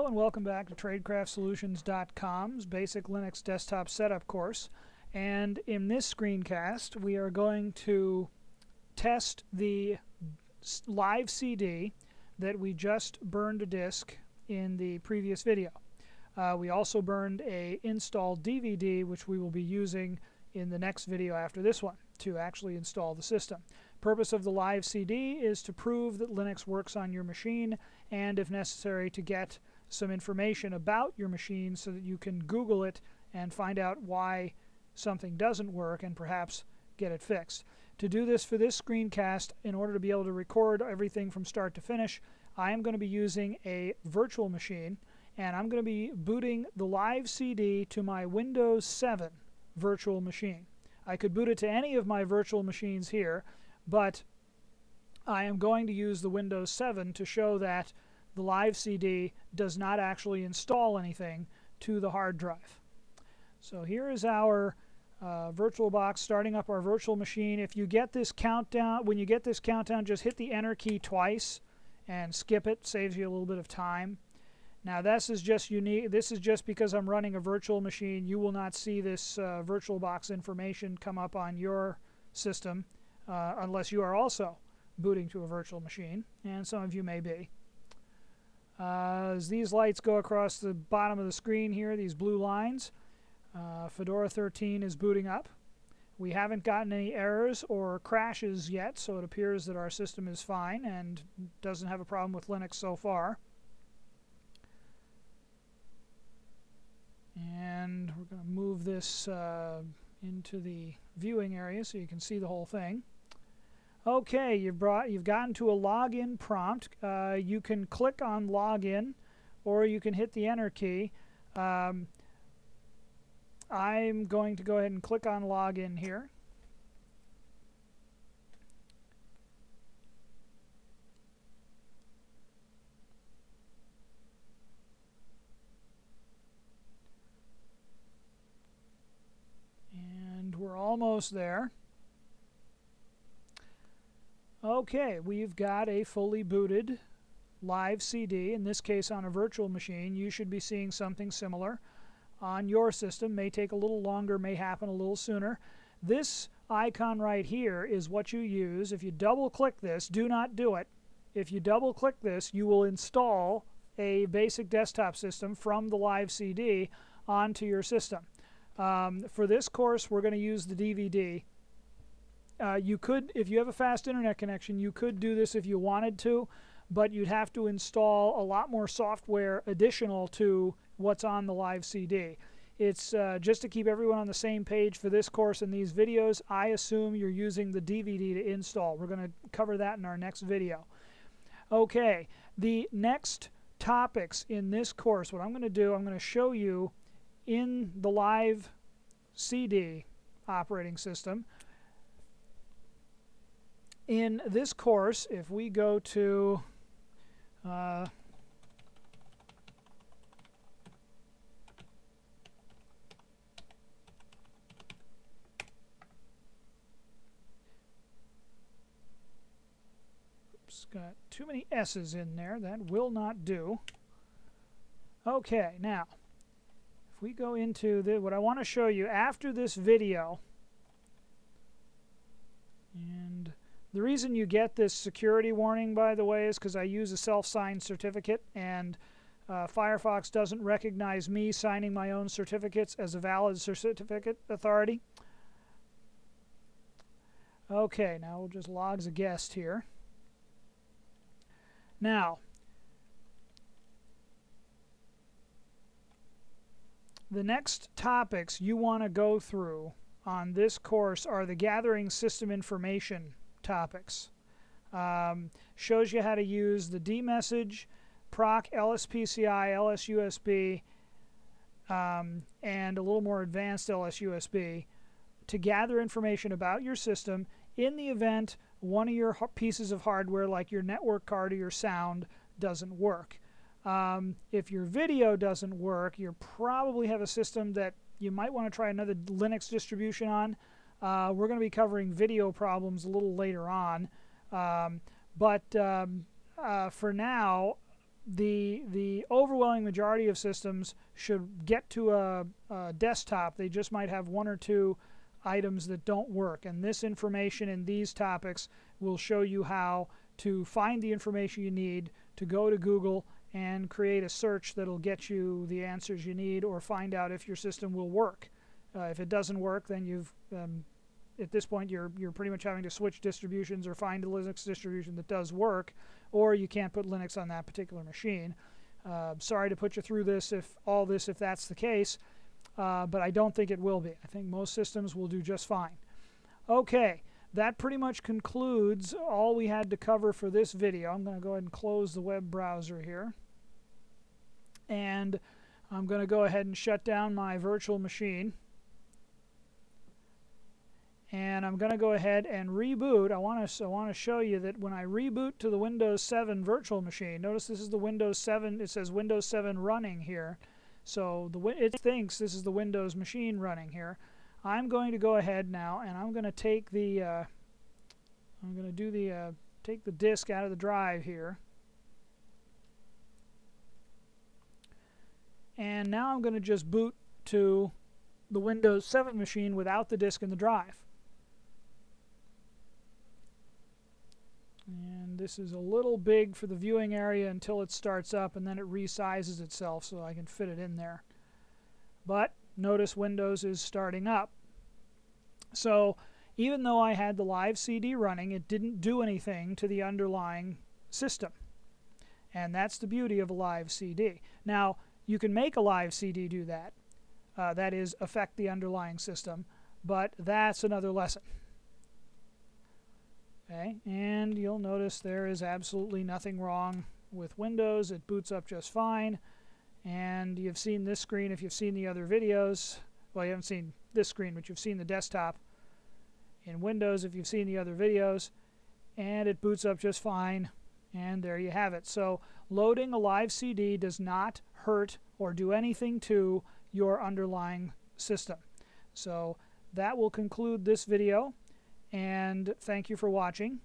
Hello and welcome back to TradeCraftSolutions.com's Basic Linux Desktop Setup course. And in this screencast, we are going to test the live CD that we just burned a disk in the previous video. We also burned a installed DVD, which we will be using in the next video after this one to actually install the system. Purpose of the live CD is to prove that Linux works on your machine, and if necessary to get some information about your machine so that you can Google it and find out why something doesn't work and perhaps get it fixed. To do this for this screencast, in order to be able to record everything from start to finish, I am going to be using a virtual machine, and I'm going to be booting the live CD to my Windows 7 virtual machine. I could boot it to any of my virtual machines here, but I am going to use the Windows 7 to show that the live CD does not actually install anything to the hard drive. So here is our VirtualBox starting up our virtual machine. If you get this countdown, when you get this countdown, just hit the Enter key twice and skip it. Saves you a little bit of time. Now this is just unique. This is just because I'm running a virtual machine. You will not see this VirtualBox information come up on your system unless you are also booting to a virtual machine, and some of you may be. As these lights go across the bottom of the screen here, these blue lines, Fedora 13 is booting up. We haven't gotten any errors or crashes yet, so it appears that our system is fine and doesn't have a problem with Linux so far. And we're going to move this into the viewing area so you can see the whole thing. Okay, you've gotten to a login prompt. You can click on login, or you can hit the Enter key. I'm going to go ahead and click on login here. And we're almost there. Okay, we've got a fully booted live CD, in this case on a virtual machine. You should be seeing something similar on your system. May take a little longer, may happen a little sooner. This icon right here is what you use. If you double click this, do not do it. If you double click this, you will install a basic desktop system from the live CD onto your system. For this course, we're going to use the DVD. You could, if you have a fast internet connection, you could do this if you wanted to, but you'd have to install a lot more software additional to what's on the live CD. It's just to keep everyone on the same page for this course and these videos, I assume you're using the DVD to install. We're going to cover that in our next video. Okay, the next topics in this course, what I'm going to do, I'm going to show you in the live CD operating system. In this course, if we go to oops, got too many S's in there. That will not do. Okay, now if we go into what I want to show you after this video, and the reason you get this security warning, by the way, is because I use a self-signed certificate, and Firefox doesn't recognize me signing my own certificates as a valid certificate authority. Okay, now we'll just log as a guest here. Now, the next topics you want to go through on this course are the gathering system information topics. Shows you how to use the dmessage, proc, lspci, lsusb, and a little more advanced lsusb to gather information about your system in the event one of your pieces of hardware, like your network card or your sound, doesn't work. If your video doesn't work, you probably have a system that you might want to try another Linux distribution on. We're going to be covering video problems a little later on. But for now, the overwhelming majority of systems should get to a desktop. They just might have one or two items that don't work, and this information in these topics will show you how to find the information you need to go to Google and create a search that'll get you the answers you need, or find out if your system will work. If it doesn't work, then you've at this point you're pretty much having to switch distributions or find a Linux distribution that does work, or you can't put Linux on that particular machine. Sorry to put you through this if that's the case, but I don't think it will be. I think most systems will do just fine. Okay, that pretty much concludes all we had to cover for this video. I'm going to go ahead and close the web browser here, and I'm going to go ahead and shut down my virtual machine. And I'm going to go ahead and reboot. I want to show you that when I reboot to the Windows 7 virtual machine, notice this is the Windows 7. It says Windows 7 running here, so it thinks this is the Windows machine running here. I'm going to go ahead now, and I'm going to take the take the disk out of the drive here, and now I'm going to just boot to the Windows 7 machine without the disk in the drive. And this is a little big for the viewing area until it starts up, and then it resizes itself so I can fit it in there. But notice Windows is starting up. So even though I had the live CD running, it didn't do anything to the underlying system. And that's the beauty of a live CD. Now, you can make a live CD do that. That is, affect the underlying system. But that's another lesson. Okay, and you'll notice there is absolutely nothing wrong with Windows. It boots up just fine. And you've seen this screen if you've seen the other videos. Well, you haven't seen this screen, but you've seen the desktop in Windows if you've seen the other videos. And it boots up just fine. And there you have it. So loading a live CD does not hurt or do anything to your underlying system. So that will conclude this video. And thank you for watching.